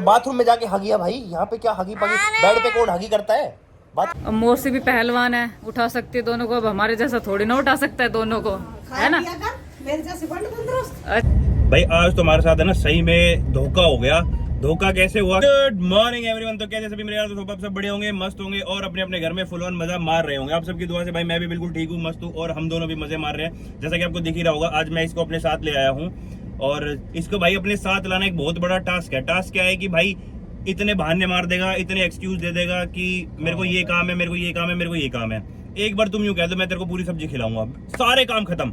Bathroom में जाके हगिया भाई, यहाँ पे क्या हगी पगी, बेड पे कौन हगी करता है? अब मौसी भी पहलवान है, उठा सकती है दोनों को। अब हमारे जैसा थोड़ी ना उठा सकता है दोनों को, है ना? भाई आज तुम्हारे साथ है ना सही में धोखा हो गया। धोखा कैसे हुआ? Good morning everyone. तो कैसे सभी मेरे यार दोस्तों, आप सब बड़े होंगे, मस्त होंगे और अपने अपने घर में फुल ऑन मजा मार रहे होंगे। आप सबकी दुआ से भाई मैं भी बिल्कुल ठीक हूँ, मस्त हूँ और हम दोनों भी मजे मार रहे हैं। जैसा कि आपको दिख ही रहा होगा, आज मैं इसको अपने साथ ले आया हूँ और इसको भाई अपने साथ लाना एक बहुत बड़ा टास्क है। टास्क क्या है कि भाई इतने बहाने मार देगा, इतने एक्सक्यूज दे देगा कि मेरे को ये काम है, मेरे को ये काम है, मेरे को ये काम है। एक बार तुम यूं कह दो मैं तेरे को पूरी सब्जी खिलाऊंगा, सारे काम खत्म।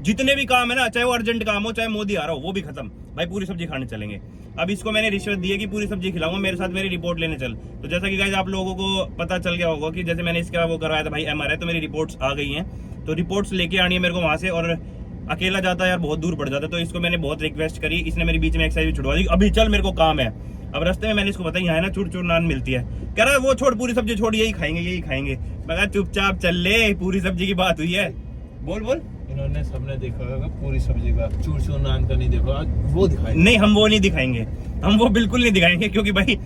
जितने भी काम है ना, चाहे वो अर्जेंट काम हो, चाहे मोदी आ रहा हो, वो भी खत्म। भाई पूरी सब्जी खाने चलेंगे। अब इसको मैंने रिश्वत दी है कि पूरी सब्जी खिलाऊंगा, मेरे साथ मेरी रिपोर्ट लेने चल। तो जैसा कि गाइस आप लोगों को पता चल गया होगा कि जैसे मैंने इसका वो करवाया था भाई MRI, तो मेरी रिपोर्ट्स आ गई हैं। तो रिपोर्ट्स लेके आनी है मेरे को वहां से, और अकेला जाता है यार बहुत दूर पड़ जाता है। तो इसको मैंने बहुत रिक्वेस्ट करी, इसने मेरी बीच में एक्सरसाइज भी छुड़वा दी। अभी चल मेरे को काम है। अब रास्ते में मैंने इसको बताया यहाँ है ना चूर चूर नान मिलती है, कह रहा है वो छोड़, पूरी सब्जी छोड़, यही खाएंगे यही खाएंगे। मैं कहा चुपचाप चल ले, पूरी सब्जी की बात हुई है। बोल बोल। इन्होंने सबने देखा होगा पूरी सब्जी का, चूर चूर नान का नहीं देखा, वो दिखाएंगे। नहीं हम वो नहीं दिखाएंगे, हम वो बिल्कुल नहीं दिखाएंगे, क्योंकि भाई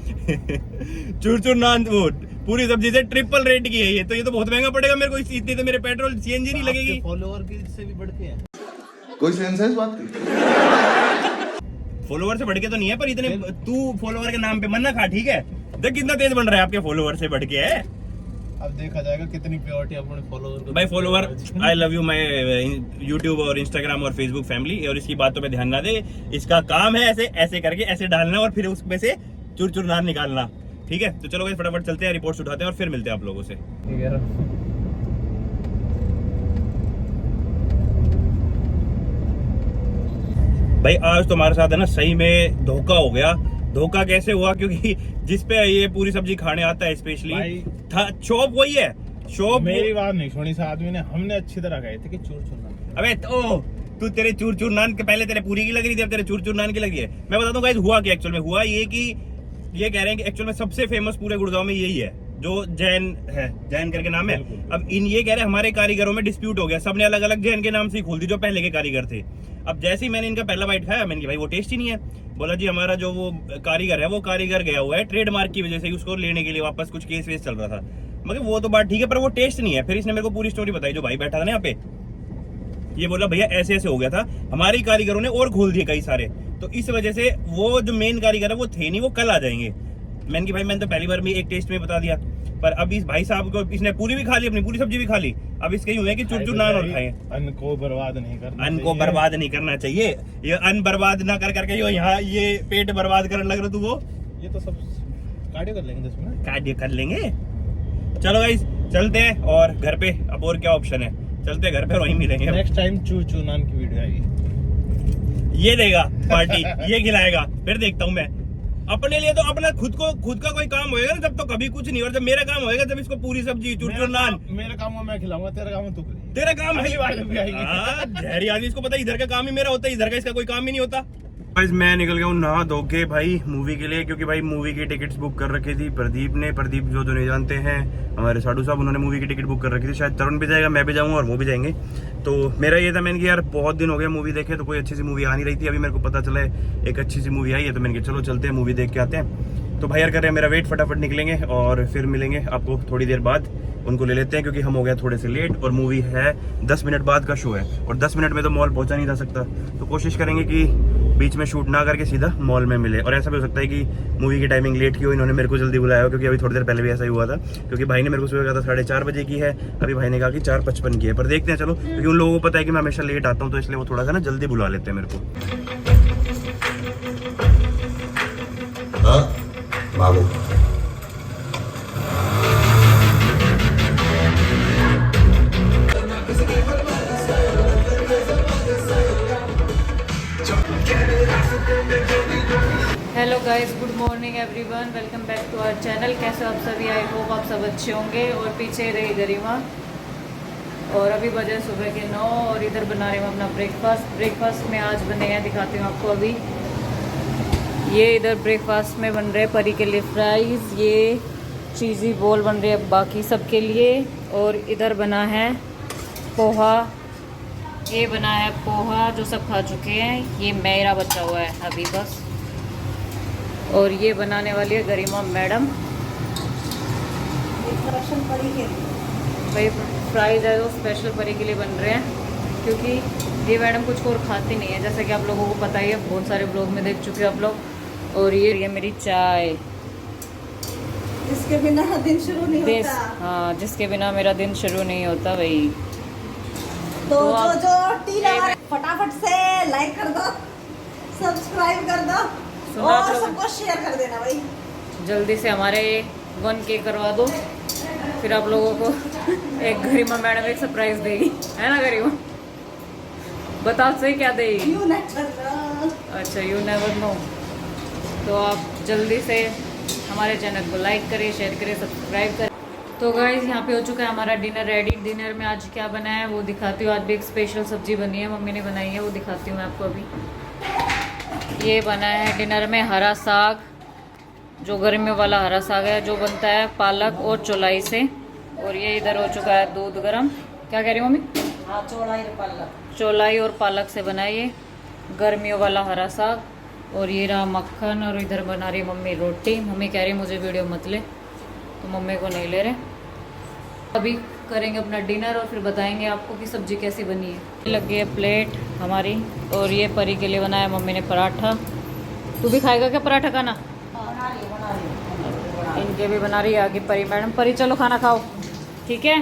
चूर चूर नान वो पूरी सब्जी से ट्रिपल रेट की है ये, तो ये तो बहुत महंगा पड़ेगा मेरे को। इतनी तो मेरे पेट्रोल CNG नहीं लगेगी। फॉलोअर की से भी बढ़ के हैं। कोई सेंस है इस बात की? फॉलोवर से बढ़ के तो नहीं है, पर इतने तू फॉलोवर के नाम पे मत ना खा, ठीक है? देख कितना तेज बन रहा है, आपके फॉलोवर से बढ़ के है। अब देखा जाएगा कितनी प्योरिटी अपने फॉलोअर को। भाई follower, I love you my YouTube और इंस्टाग्राम और फेसबुक फैमिली। और इसकी बातों पे ध्यान ना दे, इसका काम है ऐसे ऐसे करके ऐसे डालना और फिर उसमें से चूर चूर नान निकालना, ठीक है? तो चलो भाई फटाफट चलते हैं, रिपोर्ट्स उठाते हैं और फिर मिलते हैं आप लोगों से। ठीक है भाई आज तुम्हारे साथ है ना सही में धोखा हो गया। धोखा कैसे हुआ? क्योंकि जिस पे ये पूरी सब्जी खाने आता है स्पेशली, शॉप वही है। शॉप मेरी बात नहीं सुनी इस आदमी ने, हमने अच्छी तरह कहे थे कि चूर चूर नान। अबे तो तू तेरे चूर चूर नान के पहले तेरे पूरी की लग रही थी, अब तेरे चूर चूर नान की लगी है। मैं बता दूं गाइस हुआ क्या एक्चुअल में। हुआ ये कि ये कह रहे हैं कि एक्चुअल में सबसे फेमस पूरे गुड़गांव में यही है, जो जैन है, जैन करके नाम है। अब इन ये कह रहे हैं हमारे कारीगरों में डिस्प्यूट हो गया, सबने अलग अलग जैन के नाम से खोल दी जो पहले के कारीगर थे। अब जैसे ही मैंने इनका पहला बाइट खाया, मैंने कहा भाई वो टेस्ट ही नहीं है। बोला जी हमारा जो वो कारीगर है वो कारीगर गया हुआ है ट्रेडमार्क की वजह से, उसको लेने के लिए वापस कुछ केस वेस चल रहा था। मगर वो तो बात ठीक है, पर वो टेस्ट नहीं है। फिर इसने मेरे को पूरी स्टोरी बताई, जो भाई बैठा था ना यहाँ पे, ये बोला भैया ऐसे ऐसे हो गया था, हमारे कारीगरों ने और खोल दिए कई सारे, तो इस वजह से वो जो मेन कारीगर है वो थे नहीं, वो कल आ जाएंगे। मैंने कि भाई मैंने तो पहली बार भी एक टेस्ट में बता दिया, पर अब इस भाई साहब को इसने पूरी भी खा ली, अपनी पूरी सब्जी भी खा ली। अब इसके यूं है कि चुर चुर नान और खाएं। अन्न को बर्बाद नहीं करना, अन्न को बर्बाद नहीं करना चाहिए। ये अन्न बर्बाद ना कर करके जो यहाँ ये पेट बर्बाद करने लग रहा तू, वो ये तो सब कार्डियो कर लेंगे 10 मिनट, कार्डियो कर लेंगे। चलो गाइस चलते हैं और घर पे, अब और क्या ऑप्शन है, चलते हैं घर पे, वहीं मिलेंगे। नेक्स्ट टाइम चूर चूर नान की वीडियो आएगी, ये देगा पार्टी, ये खिलाएगा, फिर देखता हूँ मैं। अपने लिए तो अपना खुद का कोई काम होएगा ना, जब तो कभी कुछ नहीं। और जब मेरा काम होएगा, जब इसको पूरी सब्जी चूर चूर नान, मेरा काम हो मैं खिलाऊंगा, तेरा काम हो तू खिला। तेरा काम है आएगी। जहरी आदमी, इसको पता है इधर का काम ही मेरा होता है, इधर का इसका कोई काम ही नहीं होता। मैं निकल गया हूँ नहा धो के भाई मूवी के लिए, क्योंकि भाई मूवी की टिकट्स बुक कर रखी थी प्रदीप ने। प्रदीप जो नहीं जानते हैं, हमारे साधु साहब, उन्होंने मूवी की टिकट बुक कर रखी थी। शायद तरुण भी जाएगा, मैं भी जाऊंगा और वो भी जाएंगे। तो मेरा ये था, मैंने कि यार बहुत दिन हो गया मूवी देखे, तो कोई अच्छी सी मूवी आ नहीं रही थी। अभी मेरे को पता चला है एक अच्छी सी मूवी आई है, तो मैंने कहा चलो चलते हैं मूवी देख के आते हैं। तो भाई यार कर रहे हैं मेरा वेट, फटाफट निकलेंगे और फिर मिलेंगे आपको थोड़ी देर बाद। उनको ले लेते हैं क्योंकि हम हो गए थोड़े से लेट, और मूवी है 10 मिनट बाद का शो है, और 10 मिनट में तो मॉल पहुंचा नहीं जा सकता। तो कोशिश करेंगे कि बीच में शूट ना करके सीधा मॉल में मिले। और ऐसा भी हो सकता है कि मूवी की टाइमिंग लेट की हो, इन्होंने मेरे को जल्दी बुलाया हो, क्योंकि अभी थोड़ी देर पहले भी ऐसा ही हुआ था। क्योंकि भाई ने मेरे को सुबह कहा था 4:30 बजे की है, अभी भाई ने कहा कि 4:55 की है। पर देखते हैं चलो, क्योंकि उन लोगों को पता है कि मैं हमेशा लेट आता हूँ, तो इसलिए वो थोड़ा सा ना जल्दी बुला लेते हैं मेरे को। भागो। Hello guys, good morning everyone, welcome back to our channel. कैसे आप सभी? आई होप आप सब अच्छे होंगे। और पीछे रही गरिमा, और अभी बजे सुबह के 9 और इधर बना रही हूँ अपना ब्रेकफास्ट। ब्रेकफास्ट में आज बने हैं, दिखाती हूँ आपको। अभी ये इधर ब्रेकफास्ट में बन रहे हैं परी के लिए फ्राइज़, ये चीज़ी बॉल बन रहे हैं बाकी सबके लिए, और इधर बना है पोहा ये बना है पोहा जो सब खा चुके हैं, ये मेरा बचा हुआ है अभी बस। और ये बनाने वाली है गरिमा मैडम। भाई फ्राइज है तो स्पेशल परी के लिए बन रहे हैं, क्योंकि ये मैडम कुछ और खाती नहीं है, जैसा कि आप लोगों को पता ही है, बहुत सारे ब्लॉग में देख चुके हो आप लोग। और ये मेरी चाय, जिसके बिना दिन शुरू नहीं होता। हाँ, जिसके बिना मेरा दिन शुरू नहीं होता भाई। तो आप- जो टी लगा फटाफट से लाइक कर दो, सब्सक्राइब कर दो सुना आप और लोग? सबको शेयर कर देना भाई। जल्दी से हमारे 1K करवा दो, फिर आप लोगों को एक गरिमा मैडम एक सरप्राइज देगी, है ना गरिमा? बताओ सही क्या देगी? You never. अच्छा, यू नेवर नो। तो आप जल्दी से हमारे चैनल को लाइक करें, शेयर करें, सब्सक्राइब करें। तो गाइज यहाँ पे हो चुका है हमारा डिनर रेडी। डिनर में आज क्या बना है वो दिखाती हूँ। आज भी एक स्पेशल सब्जी बनी है, मम्मी ने बनाई है, वो दिखाती हूँ मैं आपको अभी। ये बना है डिनर में हरा साग, जो गर्मियों वाला हरा साग है, जो बनता है पालक और चौलाई से। और ये इधर हो चुका है दूध गरम। क्या कह रही हो मम्मी? हाँ, चौलाई और पालक से बना ये गर्मियों वाला हरा साग। और ये रहा मक्खन। और इधर बना रही मम्मी रोटी। मम्मी कह रही मुझे वीडियो मत ले, तो मम्मी को नहीं ले रहे। अभी करेंगे अपना डिनर और फिर बताएंगे आपको कि सब्जी कैसी बनी है। लग गई है प्लेट हमारी। और ये परी के लिए बनाया मम्मी ने पराठा। तू भी खाएगा क्या पराठा खाना? इनके भी बना रही है आगे परी मैडम। परी चलो खाना खाओ, ठीक है?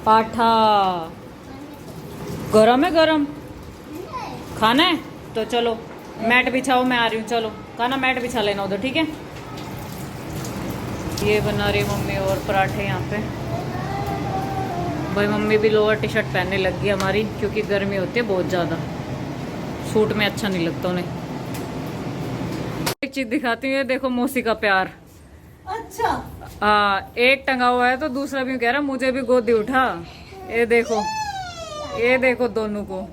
पाठा गरम है, गरम खाना है तो चलो मैट बिछाओ, मैं आ रही हूँ। चलो खाना मैट बिछा लेना उधर, ठीक है? ये बना रही मम्मी और पराठे यहाँ पे। भाई मम्मी भी लोअर टी शर्ट पहनने लग गई हमारी, क्योंकि गर्मी होती है बहुत ज़्यादा, सूट में अच्छा नहीं लगता उन्हें। एक चीज़ दिखाती हूँ, ये देखो मौसी का प्यार। अच्छा, हाँ, एक टंगा हुआ है तो दूसरा भी कह रहा मुझे भी गोदी उठा। ये देखो, ये देखो दोनों को।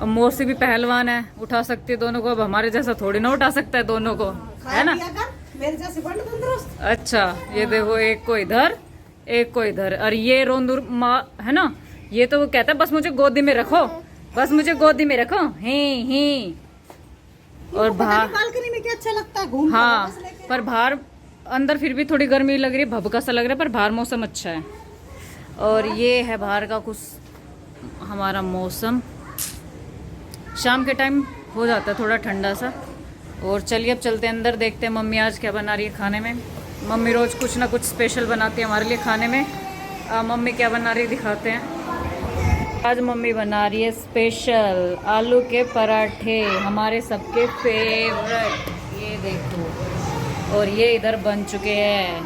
अब मौसी भी पहलवान है, उठा सकती है दोनों को। अब हमारे जैसा थोड़ी ना उठा सकता है दोनों को, है ना? पिया कर, मेरे जैसे बड़ तंदुरुस्त। अच्छा, ये देखो एक को इधर, एक को इधर। और ये रोंदुर माँ है ना, ये तो कहता है बस मुझे गोदी में रखो, बस मुझे गोदी में रखो, ही। और बाहर बालकनी में क्या अच्छा लगता है घूमना। हाँ, पर बाहर अंदर फिर भी थोड़ी गर्मी लग रही है, भभका सा लग रहा है, पर बाहर मौसम अच्छा है। और ये है बाहर का कुछ हमारा मौसम। शाम के टाइम हो जाता है थोड़ा ठंडा सा। और चलिए अब चलते हैं अंदर, देखते हैं मम्मी आज क्या बना रही है खाने में। मम्मी रोज़ कुछ ना कुछ स्पेशल बनाती है हमारे लिए खाने में। मम्मी क्या बना रही है दिखाते हैं। आज मम्मी बना रही है स्पेशल आलू के पराठे, हमारे सबके फेवरेट। ये देखो, और ये इधर बन चुके हैं।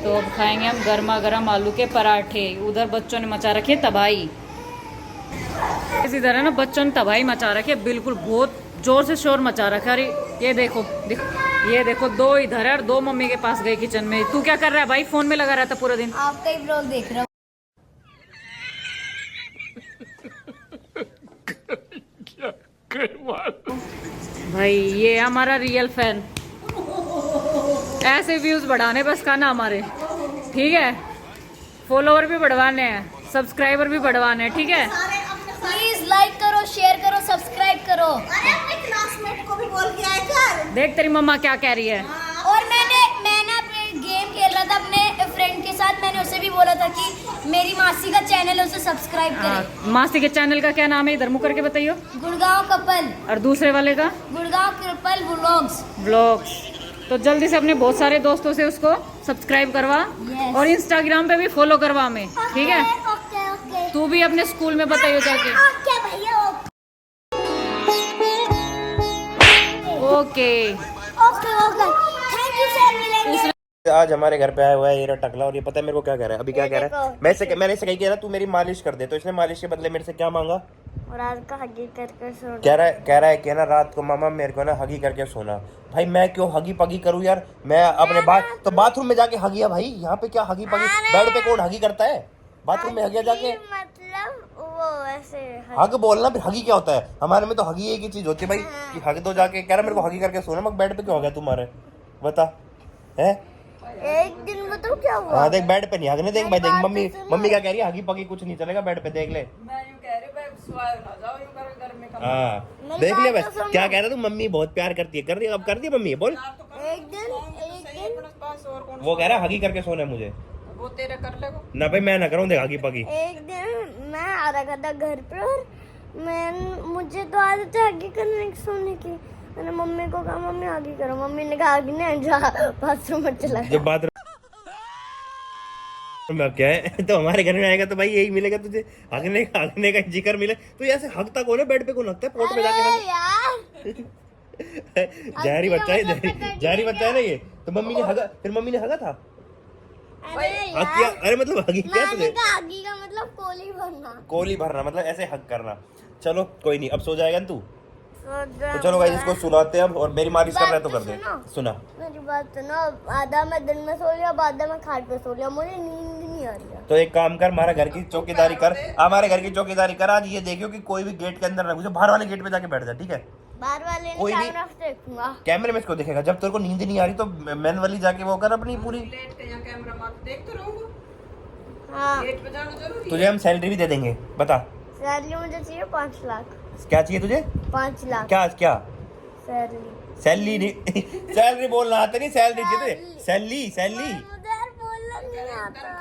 तो अब खाएंगे हम गर्मा गर्म आलू के पराठे। उधर बच्चों ने मचा रखी है तबाही। इसी तरह ना बच्चों ने तबाही मचा रखी है, बिल्कुल बहुत जोर से शोर मचा रखा है। अरे ये देखो, ये देखो, दो इधर है और दो मम्मी के पास गए किचन में। तू क्या कर रहा है भाई? फोन में लगा रहता पूरा दिन। आपका ही ब्लॉग देख रहा हूँ। भाई ये हमारा रियल फैन। ऐसे व्यूज बढ़ाने बस का ना हमारे, ठीक है? फॉलोवर भी बढ़वाने हैं, सब्सक्राइबर भी बढ़वाने हैं, ठीक है? प्लीज लाइक करो, शेयर करो, सब्सक्राइब करो। अरे अपने क्लासमेट को भी बोल के आए कर। देख तेरी मम्मा क्या कह रही है। और मैं ना अपने गेम खेल रहा था अपने फ्रेंड के साथ, मैंने उसे भी बोला था कि मेरी मासी का चैनल है, उसे सब्सक्राइब करें। मासी के चैनल का क्या नाम है? इधर मुँह करके बताइयो। गुड़गांव कपल, और दूसरे वाले का? Gurgaon couple vlogs. व्लॉग्स। तो जल्दी से अपने बहुत सारे दोस्तों से उसको सब्सक्राइब करवा। Yes. और इंस्टाग्राम पे भी फॉलो करवा हमें, ठीक है? ओके ओके तू भी अपने स्कूल में बताइयो जाके। ओके भैया, okay. Okay okay, thank you sir, मिलेंगे। आज हमारे घर पे आया हुआ है ये टकला, और ये पता है मेरे को क्या कह रहा है? अभी क्या कह रहा है? मैंने इससे कही कह रहा तू मेरी मालिश कर दे, तो इसने मालिश के बदले मेरे से क्या मांगा? और आज का हगी करके सो। कह रहा है कि ना रात को मामा मेरे को ना हगी करके सोना। भाई मैं क्यों हगी पगी करूँ यार? मैं अपने बाथरूम में जाके हगिया भाई। यहाँ पे क्या हगी पगी? बेड पे कौन हगी करता है? बाथरूम में हगिया जाके। मतलब वो ऐसे हग बोलना, फिर हगी क्या होता है? हमारे में तो हगी एक ही चीज होती है भाई कि हग दो जाके। कह रहा मेरे को हगी करके सोना, मगर बेड पे क्यों हो गया तुम्हारे? बता है? एक दिन में तो क्या हुआ? हाँ देख बेड पे नहीं हगने देख भाई देख मम्मी मम्मी क्या कह रही है हगी पगी कुछ नहीं चलेगा बेड पे देख ले मैं यूं कह रही हूं भाई सोया ना जाओ यूं कर घर में कम हाँ देख ले बस क्या कह रहा तू मम्मी बहुत प्यार करती है कर रही अब कर दी मम्मी बोल एक दिन पास और कौन वो कह रहा हगी करके सोना है मुझे वो तेरे कर ले को ना भाई मैं ना करूँ देख हगी पगी एक दिन मैं आ रखा था घर पे और मुझे तो आदत है आगे करने की सोने की। मैंने मम्मी को कहा मम्मी आगे करो, मम्मी ने कहा आगे नहीं जा बाथरूम में चला गया। जब बात क्या है तो हमारे घर में आएगा तो भाई यही मिलेगा तुझे हगने का जिक्र मिले तो ऐसे हगता कौन है बेड पे कौन हगता है पोट में जाके अरे यार जहरी बच्चा है जहरी बच्चा है ना ये तो मम्मी ने हगा फिर मम्मी ने हगा था अरे हग किया अरे मतलब हगी क्या मैंने तुझे कहा आगे का मतलब कोली भरना। कोली भरना मतलब ऐसे हग करना। चलो कोई नहीं अब सो जाएगा ना तू तो तो चलो भाई इसको सुनाते हैं अब और मेरी मालिश कर रहा है तो कर दे सुना मेरी बात सुनो, आधा मैं दिन में सो लिया आधा मैं खाट पे सो लिया, मुझे नींद नहीं आ रही। तो एक काम कर हमारे घर की चौकीदारी कर हमारे घर की चौकीदारी कर आज ये देखियो कि कोई भी गेट के अंदर ना घुसे बाहर वाले गेट पे जाके बैठ जा ठीक है बाहर वाले ने कोई भी- कैमरा से देखूंगा। कैमरे में इसको देखेगा जब तेरे को नींद नहीं आ रही तो मैनुअली जाके वो कर अपनी पूरी लेट के यहाँ कैमरा मार देख तो रहूंगा हाँ गेट पे जाना जरूरी तुझे हम सैलरी भी दे देंगे बता सैलरी मुझे चाहिए 5 लाख। क्या चाहिए तुझे 5 लाख क्या क्या सैलरी। सैलरी नहीं सैलरी बोलना आता नहीं सैलरी चाहिए सैलरी सैलरी मुझे यार बोलना नहीं आता।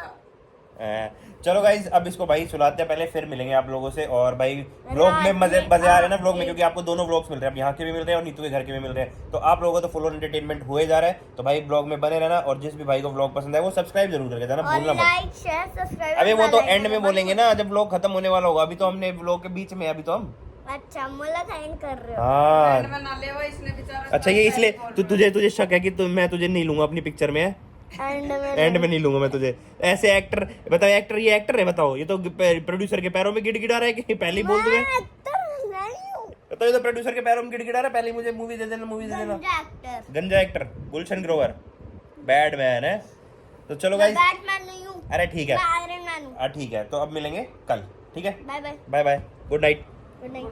चलो गाइज अब इसको भाई सुलाते हैं पहले फिर मिलेंगे आप लोगों से और भाई व्लॉग में मजे मजे आ रहे हैं ना व्लॉग में क्योंकि आपको दोनों व्लॉग्स मिल रहे हैं अब यहाँ के भी मिल रहे हैं और नीतू के घर के भी मिल रहे हैं तो आप लोगों को तो फुल ऑन एंटरटेनमेंट हुए जा रहा है तो भाई व्लॉग में बने रहना और जिस भी भाई को व्लॉग पसंद है वो सब्सक्राइब जरूर करके जाना और भूलना मत लाइक शेयर सब्सक्राइब। अबे वो तो एंड में बोलेंगे ना जब व्लॉग खत्म होने वाला होगा अभी तो हमने व्लॉग के बीच में अभी तो हम अच्छा मुला साइन कर रहे हो। हाँ मैं ना लेवा इसने बेचारा अच्छा ये इसलिए तुझे शक है कि मैं तुझे नहीं लूंगा अपनी पिक्चर में एंड में नहीं लूंगा मैं तुझे ऐसे एक्टर बताओ एक्टर ये एक्टर है बताओ ये तो प्रोड्यूसर के पैरों में गिड़गिड़ा रहा है कि पहले ही बोल दूंगा एक्टर नहीं हूँ, तो ये तो प्रोड्यूसर के पैरों में गिड़गिड़ा रहा है पहले ही मुझे मूवी दे देना मूवी दे देना गंजा एक्टर। गंजा एक्टर गुलशन ग्रोवर बैडमैन है तो चलो मैं गाइस बैटमैन नहीं हूँ, अरे ठीक है मैं आयरन मैन हूँ। ठीक है तो अब मिलेंगे कल ठीक है bye bye bye bye good night good night.